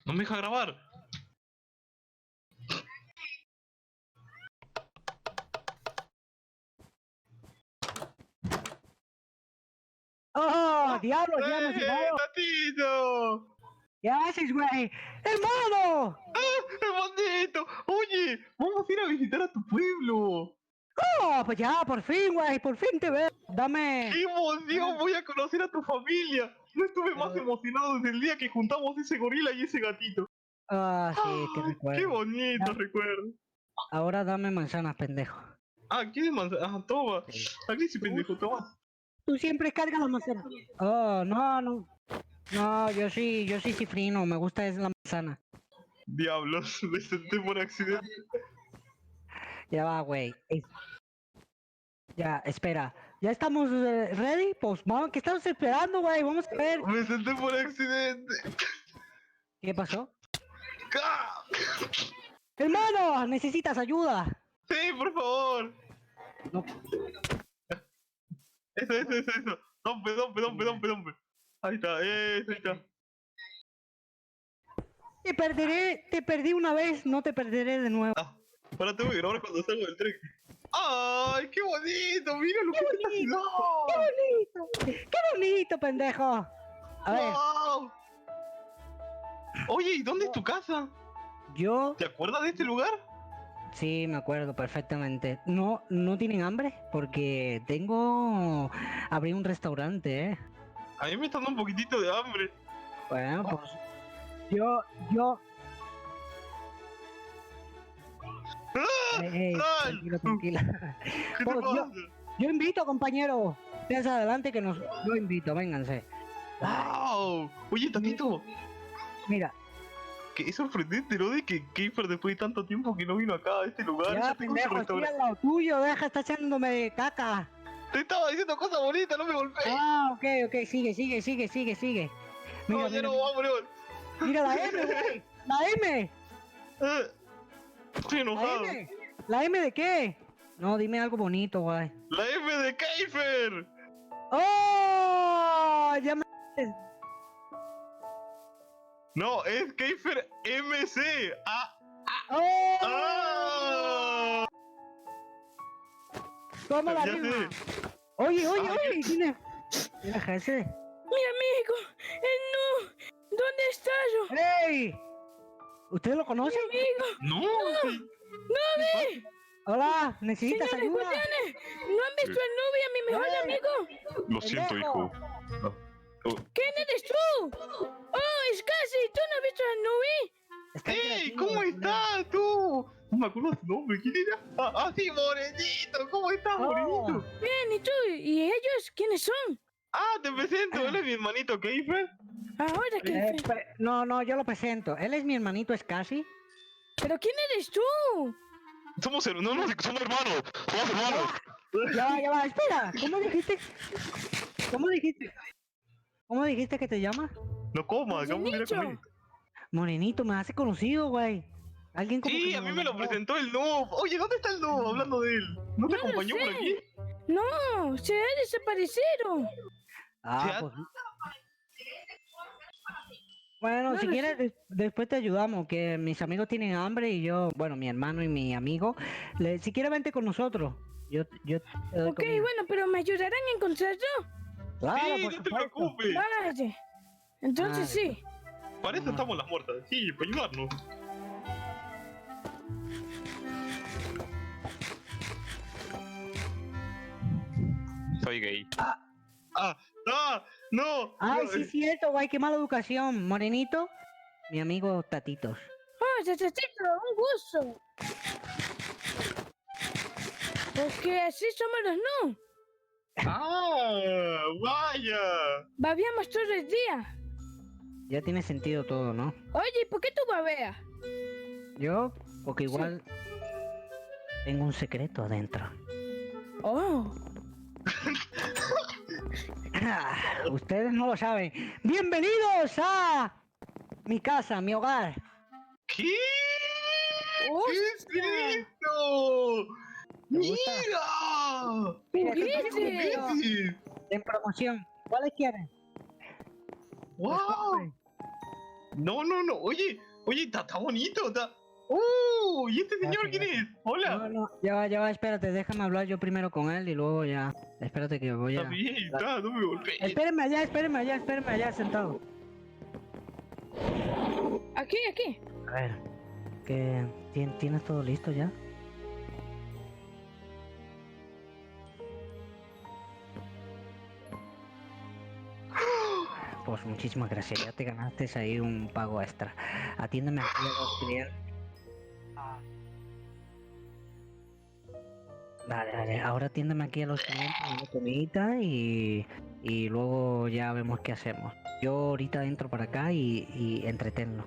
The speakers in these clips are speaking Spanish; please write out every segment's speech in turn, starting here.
No me deja grabar. ¡Oh, diablo, ya emocionado! ¡Tatito! ¿Qué haces, güey? ¡Hermano! ¡Hermanito! Oye, vamos a ir a visitar a tu pueblo. ¡Oh, pues ya, por fin, güey! ¡Por fin te veo! Dame... ¡Qué emoción! Voy a conocer a tu familia. No estuve más Pero- emocionado desde el día que juntamos ese gorila y ese gatito. Ah, sí, qué ¡Ah! ¡Qué recuerdo. bonito Ya, recuerdo! ahora dame manzanas, pendejo. Ah, ¿quieres manzana? Ah, toma. Sí. Aquí sí, ¿Tú? pendejo, toma. Tú siempre cargas las manzanas. Oh, no, no. No, yo sí cifrino, me gusta es la manzana. Diablos, me senté por accidente. Ya va, güey. Ya, espera. ¿Ya estamos ready? Pues vamos, ¿qué estamos esperando, güey? Vamos a ver. Me senté por accidente. ¿Qué pasó? ¡Ah! ¡Hermano! ¿Necesitas ayuda? Sí, por favor. No. Eso. Dompe. Ahí está, ahí está. Te perdí una vez, no te perderé de nuevo. Ah, ahora tengo que grabar cuando salgo del tren. ¡Ay, qué bonito! ¡Mira lo que es esta ciudad! ¡Qué bonito, pendejo! A ver, ¡Wow! Oye, ¿y dónde es tu casa? yo ¿Te acuerdas de este lugar? sí me acuerdo perfectamente. No tienen hambre porque abrí un restaurante, ¿eh? A mí me está dando un poquitito de hambre. Bueno, pues yo. ¡Ah! Ey, ¡Sal! tranquila. ¿Qué te Pues pasa? yo invito, compañero. Piensa adelante que yo invito, vénganse. ¡Wow! Oye, Tatito, Mira, que es sorprendente, ¿no? De que Kiefer después de tanto tiempo que no vino acá a este lugar, ya ya tengo su pendejo, estoy restaurante. al lado tuyo, deja, está echándome caca. Te estaba diciendo cosas bonitas, no me golpees. Ah, ok, sigue. No, Mira, ya no vamos, León. mira la M, güey. La M. Estoy La enojado. M. ¿La M de qué? No, dime algo bonito, güey. La F de Kiefer. ¡Oh! Ya me... No, es Kiefer MC. ¡Oh! ¡Ah! Toma la Ya rima. sé. Oye, Ah, tiene ese. Mi amigo, no, ¿dónde está yo? ¡Ey! ¿Usted lo Mi conoce? amigo, No. no ve. Hola, ¿necesitas Señores ayuda? guardianes, ¿no han visto al Nubi, a mi mejor amigo? Lo siento, Pendejo. hijo. ¿Quién eres tú? Oh, es casi, ¿tú no has visto al Nubi? Está ¡Ey! creativo, ¿Cómo pendejo. estás tú? No me acuerdo tu nombre. ¿Quién era? Sí, Morenito. ¿Cómo estás, Oh. Morenito? Bien, ¿y tú? ¿Y ellos quiénes son? Ah, te presento. Él es mi hermanito Kiefer. Ahora que... No, yo lo presento. Él es mi hermanito Scassi. ¿Pero quién eres tú? Somos hermanos. Somos hermanos. Somos hermanos. Ya va, espera. ¿Cómo dijiste que te llamas? No comas, acabamos de ir a comer. Morenito. Morenito, me hace conocido, güey. Alguien como Sí, que a mí me lo nombró. presentó el Noob. Oye, ¿dónde está el Noob? Hablando de él. ¿No te No lo acompañó por sé. aquí? No, se ha desaparecido. Ah, ¿Ya? pues. Bueno, No si lo quieres, después te ayudamos, que mis amigos tienen hambre y yo, bueno, mi hermano y mi amigo, si quieres vente con nosotros. Yo te doy Ok, comida. bueno, pero ¿me ayudarán a encontrarlo? Claro, Sí, por no te supuesto. preocupes. Vale. Entonces Vale. sí. Para eso estamos las muertas. Sí, para ayudarnos. Soy gay. ¡No! Ay, No, sí, cierto, güey, qué mala educación. Morenito, mi amigo Tatitos. Oh, Chachachito, un gusto. Porque así somos los no. ¡Vaya! Babeamos todo el día. Ya tiene sentido todo, ¿no? Oye, ¿por qué tú babeas? Yo, porque igual tengo un secreto adentro. Oh, Ustedes no lo saben. Bienvenidos a mi casa, mi hogar. ¿Qué? ¡Hostia! ¿Qué es esto? ¿Te gusta? ¡Mira! Mira, ¿Qué estos es son eso? ¿Juguetes? en promoción. ¿Cuáles quieren? ¡Wow! Escoge. No, no, no. Oye, oye, está bonito. Está... ¿Y este señor quién es? Hola. No, no, ya va, espérate, déjame hablar yo primero con él y luego ya. Espérate que voy Está a. bien, está, no me golpees. Espérenme allá, sentado. Aquí. A ver, que tienes todo listo ya. Pues muchísimas gracias, ya te ganaste ahí un pago extra. Atiéndeme aquí a los clientes. Dale, ahora atiéndeme aquí a los clientes, una comidita y luego ya vemos qué hacemos. Yo ahorita entro para acá y entretenlo.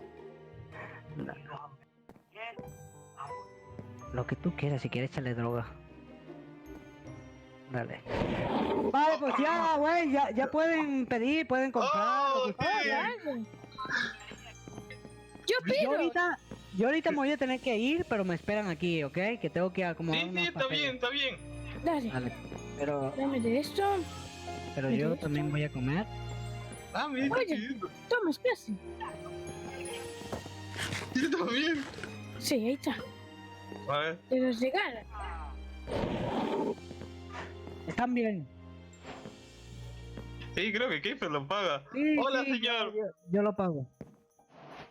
Lo que tú quieras, si quieres echarle droga. Dale. Vale, pues ya, güey, ya pueden pedir, pueden comprar, lo que Oh, sí. sea. Dale. Yo Yo pido. ahorita me voy a tener que ir, pero me esperan aquí, ¿ok? Que tengo que acomodar Sí, unos está papeles. bien, está bien. Dale. Vale, pero Dame de esto. yo ¿Listo? también voy a comer. Ah, mira, está Oye. pidiendo. Toma, espérate. Sí, está bien. Sí, ahí está. A ver. Te los regalo. Están bien. Sí, creo que Kiefer lo paga. Sí, Hola, sí, señor. yo lo pago.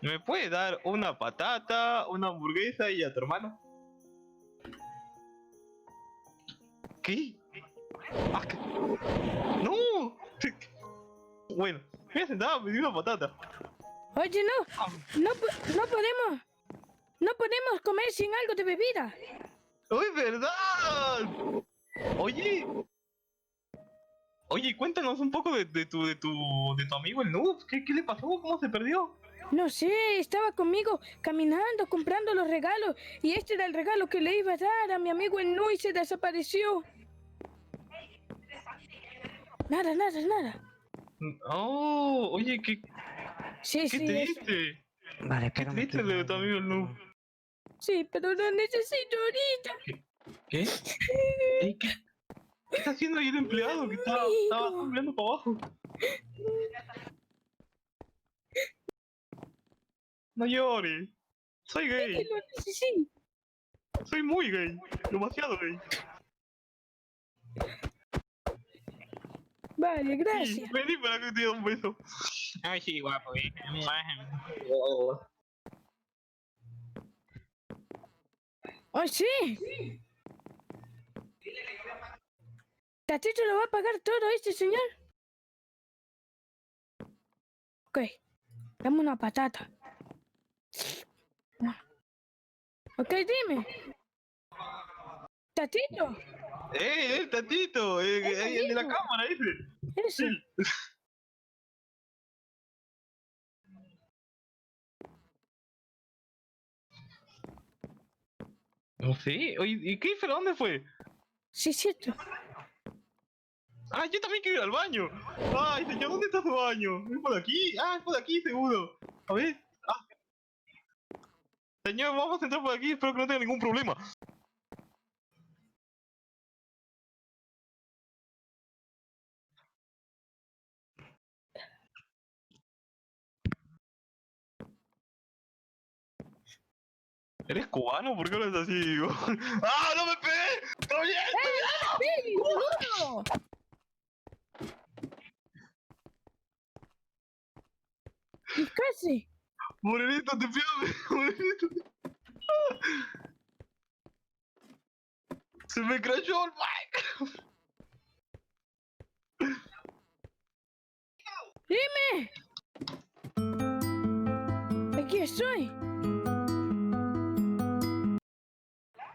¿Me puede dar una patata, una hamburguesa y a tu hermano? ¿Qué? Ah, ¿qué? ¡No! Bueno, me sentaba a pedir una patata. Oye, no podemos. No podemos comer sin algo de bebida. ¡Oh, es verdad! Oye. Oye, cuéntanos un poco de tu amigo el Noob. ¿Qué le pasó? ¿Cómo se perdió? No sé, estaba conmigo caminando, comprando los regalos. Y este era el regalo que le iba a dar a mi amigo el Nu y se desapareció. Nada. Oh, oye, Sí, qué sí, eso. triste. Vale, Qué espérame. triste lo de tu amigo el Noob. Sí, pero lo necesito ahorita. ¿Qué? Ey, ¿qué está haciendo ahí el empleado que estaba mirando para abajo? No llores. Soy Que gay. lo necesito. Soy muy gay. Demasiado gay. Vale, Sí, gracias. vení para que te dé un beso. Ay, sí, guapo, ¡Oh, sí! ¿Tatito lo va a pagar todo este señor? Ok, dame una patata. Ok, dime. ¿Tatito? El tatito, el de la Tatito. cámara ese. Eso. Sí. No sé, oye, ¿y Kiefer dónde fue? Sí, cierto. Ah, yo también quiero ir al baño. Ay, señor, ¿dónde está su baño? ¿Es por aquí? Ah, es por aquí, seguro. A ver. Ah. Señor, vamos a entrar por aquí, espero que no tenga ningún problema. ¿Eres cubano? ¿Por qué hablas así? ¡Ah, no me pegué! ¡Está bien! ¡Ey, boludo! ¿Y casi? Morenito, te pido, Morenito. Se me crashó el mic. ¡Dime! Aquí estoy.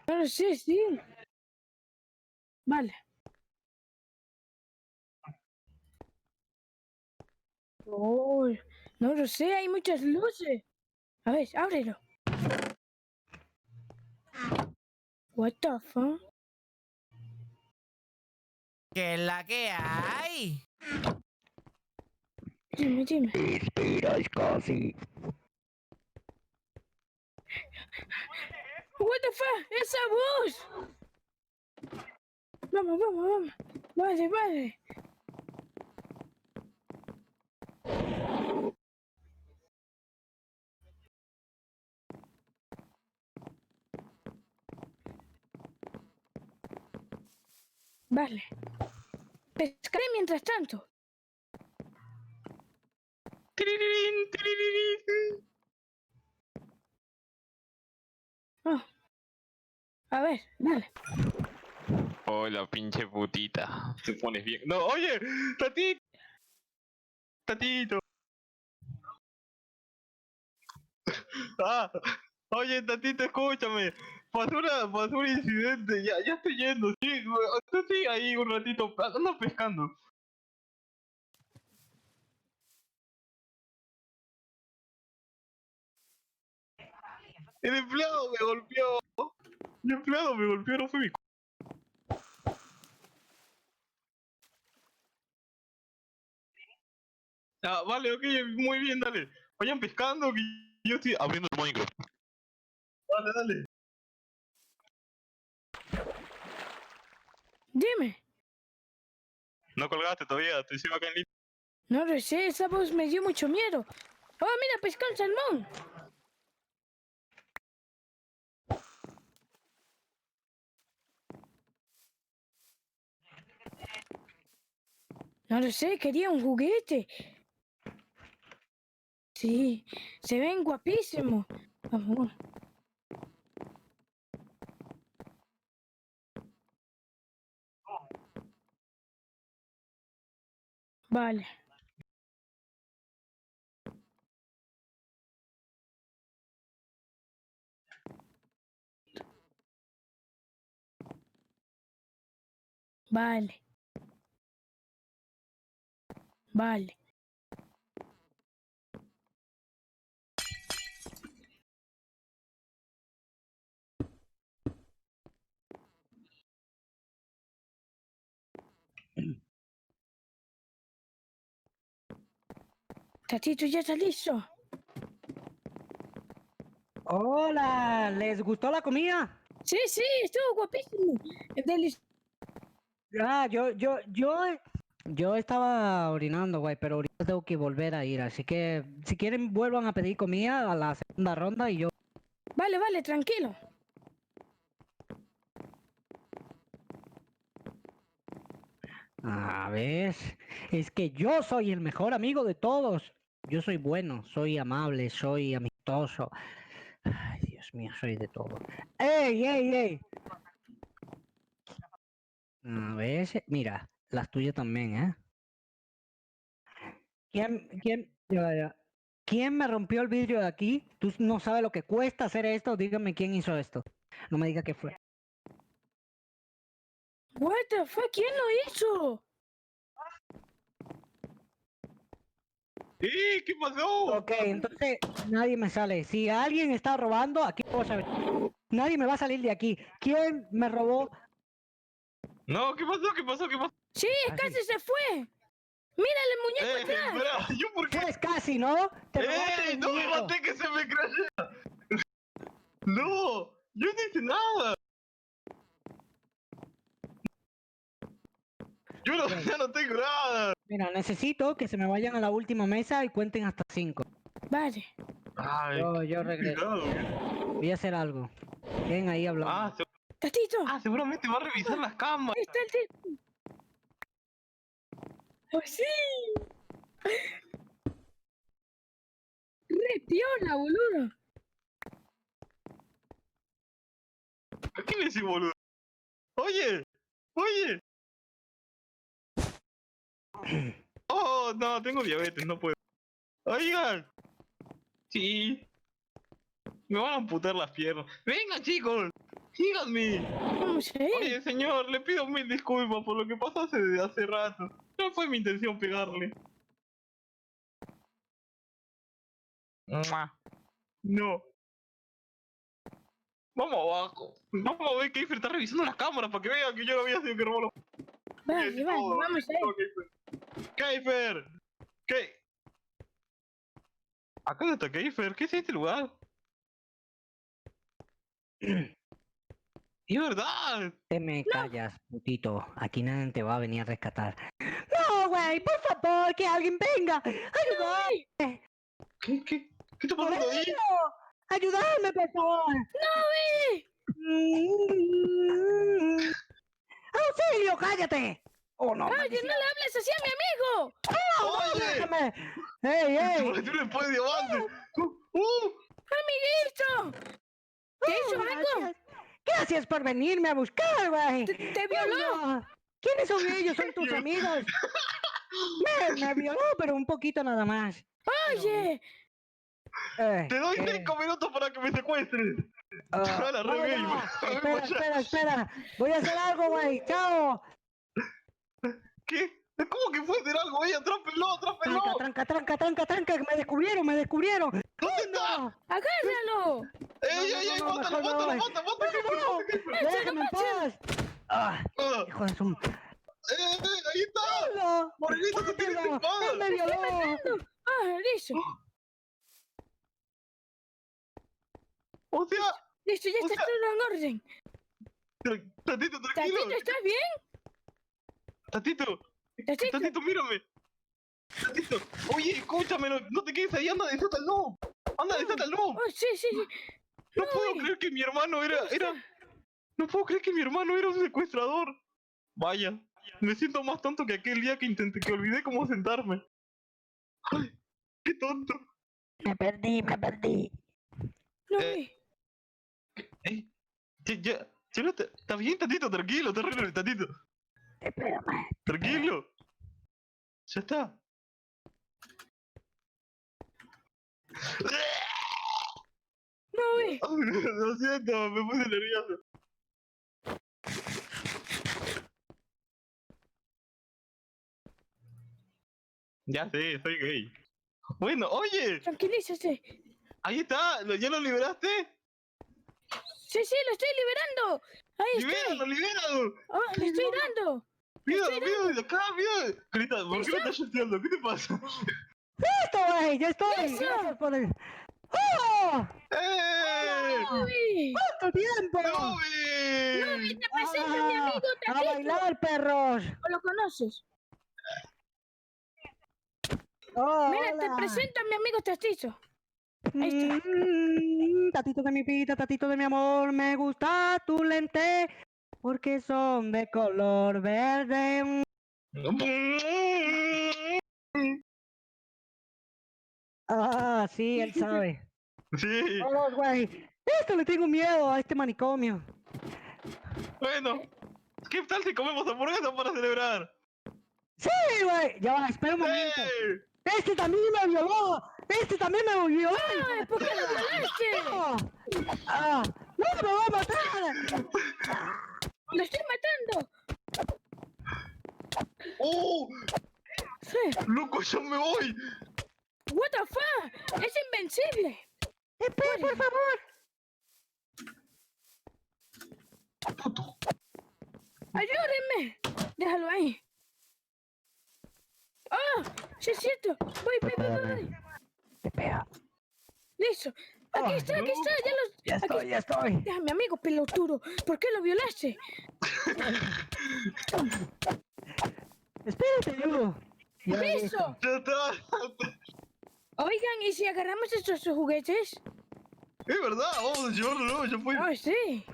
No lo sé, sí. Vale. Oh, no lo sé, hay muchas luces. A ver, ábrelo. What the fuck? ¿Qué es la que hay? Dime. Esperas casi. What the fuck? ¡Esa voz! Vamos. Vale. Vale. Pescaré mientras tanto. Tiririrín, tiririrín. Oh. A ver, dale. Oh, la pinche putita. Te pones bien. No, oye, Tatito. Tatito. Ah, oye, Tatito, escúchame. Pasó un incidente. Ya estoy yendo. Sí, tú sigue ahí un ratito. Ando pescando. El empleado me golpeó. El empleado me golpeó, no fue mi. Ah, vale, ok, muy bien, dale. Vayan pescando que yo estoy abriendo el Minecraft. Dale, dale. Dime. No colgaste todavía, te sigo acá en línea. No lo sé, esa voz me dio mucho miedo. Oh, mira, pescó un salmón. No lo sé, quería un juguete. Sí, se ven guapísimos. Vamos. Vale. Vale. Vale. Tatito, ya está listo. Hola, ¿les gustó la comida? Sí, sí, estuvo guapísimo. Delicioso. Ah, yo estaba orinando, güey, pero ahorita tengo que volver a ir, así que si quieren vuelvan a pedir comida a la segunda ronda y yo... Vale, vale, tranquilo. A ver, es que yo soy el mejor amigo de todos. Yo soy bueno, soy amable, soy amistoso. Ay, Dios mío, soy de todo. ¡Ey, ey, ey! A ver, mira, las tuyas también, ¿eh? Ya. ¿Quién me rompió el vidrio de aquí? Tú no sabes lo que cuesta hacer esto. Dígame quién hizo esto. No me diga que fue. What the fuck, ¿quién lo hizo? ¿Qué pasó? Ok, entonces nadie me sale. Si alguien está robando, aquí puedo saber. Nadie me va a salir de aquí. ¿Quién me robó? No, ¿qué pasó? ¿Qué pasó? ¿Qué pasó? Sí, Así. casi se fue. Mírale el muñeco atrás. Espera, ¿yo por qué? Pues casi, ¿no? Te robaste el No me muñeco. maté que se me crashea! No, yo no hice nada. Yo no, Ok. ya no tengo nada. Mira, necesito que se me vayan a la última mesa y cuenten hasta 5. Vale. Ay, Yo regreso. cuidado. Voy a hacer algo. Ven ahí hablando. Tatito, Seguramente va a revisar las cámaras. ahí está el tipo. ¡Oh, sí! ¡Re piola, boludo! ¿Quién es ese boludo? Oye, oye. Oh, no, tengo diabetes, no puedo. Oigan. Sí. Me van a amputar las piernas. Vengan, chicos. Síganme. Vamos a ir. Oye, señor, le pido mil disculpas por lo que pasó hace rato. No fue mi intención pegarle. ¡Mua! No. Vamos abajo. Vamos a ver que Keifer está revisando las cámaras para que vean que yo no había sido que robó los... Vale, vale, vamos a ir. Keifer. ¿Qué? Acá no está Keifer. ¿Qué es este lugar? ¡Es verdad! Te me callas, putito. Aquí nadie te va a venir a rescatar. No, güey, por favor, que alguien venga. Ayúdame. ¿Qué está pasando ahí? Ayúdame, por favor. ¡No, ve! ¡Auxilio, cállate! cállate. Oh, no, Oye, no maldición. le hables así a mi amigo. Oye, Déjame. Ey, ey. tú le puedes diamante. Amiguito. ¿Te hizo algo? Gracias. Gracias por venirme a buscar, güey. ¿Te violó? No. ¿Quiénes son ellos? ¿Son tus amigos? Me violó, pero un poquito nada más. Oye. Te doy 5 minutos para que me secuestres. Ahora, no, re no. gay. Espera. Voy a hacer algo, güey. Chao. ¿Qué? ¿Cómo que puede ser algo? Ella, atrápenlo. Tranca. Me descubrieron. ¿Dónde está? No. Agárralo. ¡Ey, no, mátalo, mejor no, mátalo! No, déjame en paz. Ah, hijo de su... Ahí está! No, ¡Morenito, tú tienes mátalo. espada! Él me violó. Ah, listo. O sea, Listo, ya O está sea- todo en orden. Tatito, tranquilo. Tatito, ¿estás bien? Tatito, Tatito. mírame. Tatito, oye, escúchame, no te quedes ahí, anda, desátalo. Anda, desátalo. Oh, sí. No puedo oye. creer que mi hermano era... No puedo creer que mi hermano era un secuestrador. Vaya, me siento más tonto que aquel día que olvidé cómo sentarme. Ay, qué tonto. Me perdí. No, Eh, Ey, ya, está bien, Tatito, tranquilo, Tatito. Espérame. Tranquilo. Ya está. güey. Lo siento, me puse nervioso. Ya sé, soy gay. Bueno, oye, Tranquilízate. ahí está, ¿ya lo liberaste? Sí, lo estoy liberando. Ahí estoy. Libéralo. Oh, le estoy dando. Míralo, de acá, mira. Grita, ¿por qué me estás chateando? ¿Qué te pasa? ¡Listo, güey! ¡Ya estoy! ¡Eso! ¡Gracias por el... ¡Oh! ¡Eh! Uy. ¡Cuánto tiempo! ¡Novi! Te presento a mi amigo ¡A Tatito. bailar, perros! ¿O lo conoces? Oh, Mira, te hola. presento a mi amigo Tatito. Ahí está. Tatito de mi vida, tatito de mi amor, me gusta tu lente porque son de color verde. Ah, sí, él sabe. Sí, Oh, güey. Esto le tengo miedo a este manicomio. bueno. ¿Qué tal si comemos hamburguesa para celebrar? Sí, güey. Ya va, espera un momento. ¡Eh! Este también me violó. Este también me violó. Ay, ¿por qué lo violaste? Ah, no me va a matar. Lo estoy matando. ¡Oh! Sí. ¡Loco, yo me voy! What the fuck? Es invencible. Espera, por favor. Puto. Ayúdenme. Déjalo ahí. Ah, sí es cierto. Voy. Espera. Listo. Aquí está. Ya estoy. Déjame, amigo pelotudo. ¿Por qué lo violaste? Espérate, Hugo. Ya Listo. ¡Ya está! Oigan, ¿y si agarramos estos juguetes? Es verdad, vamos a llevarlo luego, ya fue. Ah, sí.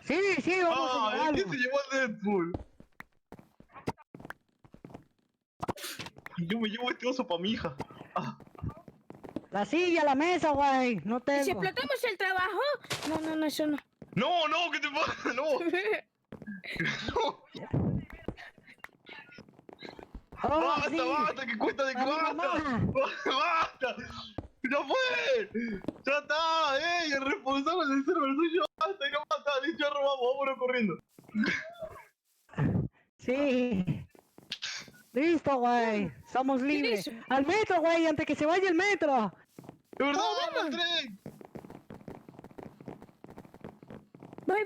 Sí, vamos a ¡Ah! ¿Quién llevarlo. se llevó a Deadpool? Yo me llevo este oso pa' mi hija. Ah, La silla, la mesa, güey. No ¿Y si tengo. explotamos el trabajo? No, eso no. no, ¿qué te pasa? No, no. Oh, Basta, sí. basta, que cuesta de A mi basta. mamá. Basta. ¡Ya fue! ¡Ya está! ¡Ey! El responsable del server soy yo. ¡Basta! ¡Y no basta! ¡Listo, ya robamos! ¡Vámonos corriendo! Sí. Listo, güey. Somos libres. Listo. Al metro, güey, antes que se vaya el metro. ¡De verdad! Oh, ¡Vamos al vamos. tren! Voy,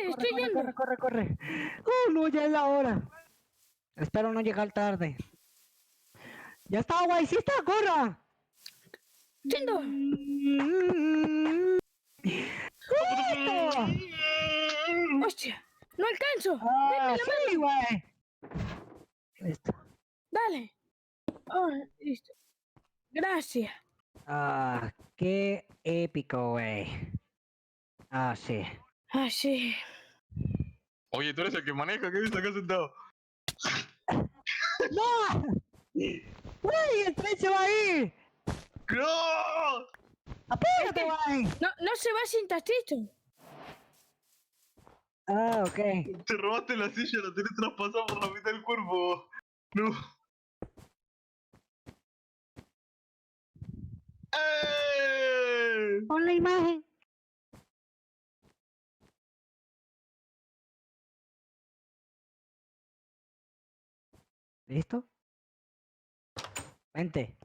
estoy yendo. Corre. Oh, no, ya es la hora. Espero no llegar tarde. Ya está, güey. Sí está, corra. Yendo. ¡Listo! Hostia, no alcanzo. Ah, Denme la sí, mano. güey. Listo. Dale. Oh, listo. Gracias. Ah, qué épico, güey. Ah, sí. Ah, sí. Oye, tú eres el que maneja, ¿qué dices acá sentado? ¡No! ¡Güey! ¡El tren se va a ir! ¡No! ¡Apúrate, güey! No se va sin Tatito. Ah, ok. Te robaste la silla, la tenés traspasada por la mitad del cuerpo. No. ¡Eh! Pon la imagen. ¿Listo? Vente.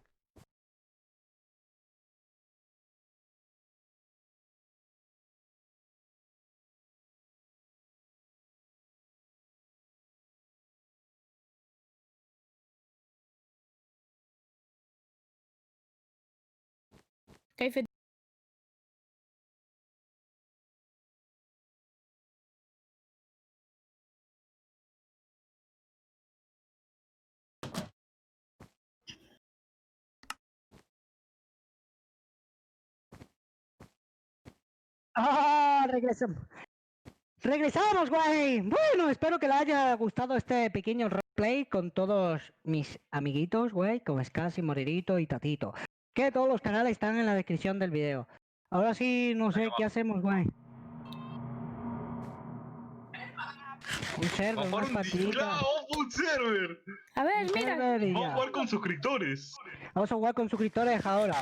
كيف ¡Ah! Regresamos. ¡Regresamos, güey! Bueno, espero que le haya gustado este pequeño roleplay con todos mis amiguitos, güey, como Scassi, Moririto y Tatito. Que todos los canales están en la descripción del video. Ahora sí, no sé qué hacemos, güey. Un server, Vamos a unas jugar un partiditas. vamos a un server. A ver, Un mira. server y Vamos a ya. jugar con suscriptores. Vamos a jugar con suscriptores ahora.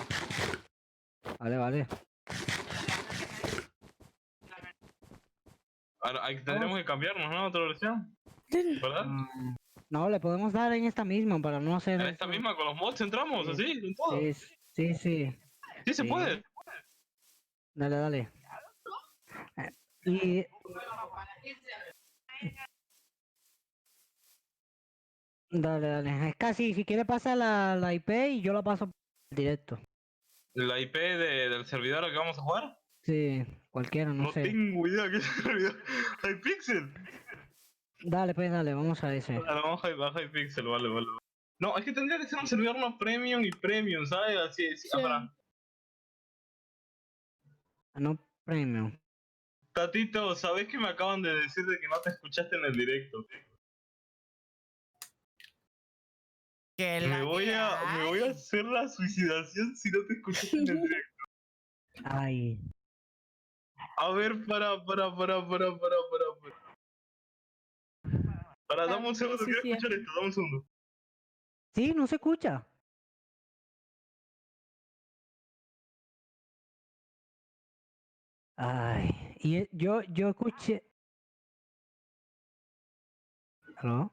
Vale, vale. Ahora, tendremos que cambiarnos, ¿no? Otra versión, ¿verdad? No, le podemos dar en esta misma para no hacer... En esta eso. misma con los mods entramos, Sí. así, en todo. Sí, sí, sí. Sí, se Sí. puede. Dale, dale. Y... Dale, dale. Es casi, si quiere pasa la IP y yo la paso directo. La IP del servidor al que vamos a jugar. Sí, cualquiera, no No sé. tengo idea qué servidor. Hypixel. Dale, pues dale, vamos a ese. Vale, vamos a Hypixel, vale, vale. No, es que tendría que ser un servidor no premium y premium, ¿sabes? Así, Sí. pará. No premium. Tatito, ¿sabés que me acaban de decir de que no te escuchaste en el directo? Que la Me voy que a hay. hacer la suicidación si no te escuchaste en el directo. Ay. A ver, para. Para, dame un segundo, quiero sí, escuchar esto, dame un segundo. Sí, no se escucha. Ay. Y yo escuché... ¿Aló?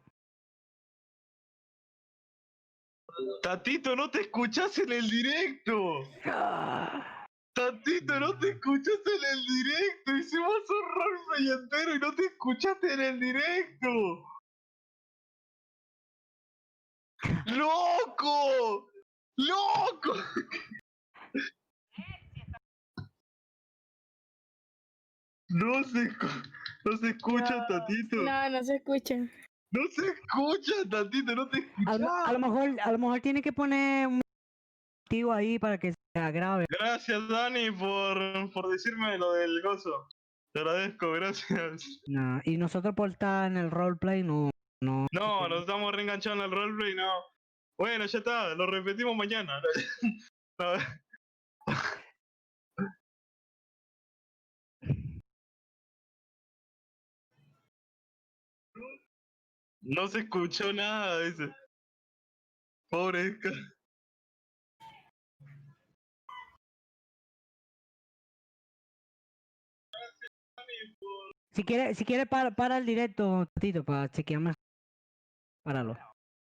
Tatito, no te escuchás en el directo. Ah. Tatito, no te escuchaste en el directo. Hicimos un roleplay entero y no te escuchaste en el directo. ¡Loco! ¡Loco! No se escucha, Tatito. No se escucha. No se escucha, Tatito, no te A escuchas. lo mejor tiene que poner un motivo ahí para que sea grave. Gracias, Dani, por decirme lo del gozo. Te agradezco, gracias. No, y nosotros por estar en el roleplay no. No, nos estamos reenganchando al roleplay, no. Bueno, ya está, lo repetimos mañana. No, no se escuchó nada, dice. Pobre. Si quiere para el directo, Tito, para chequear más. Páralo.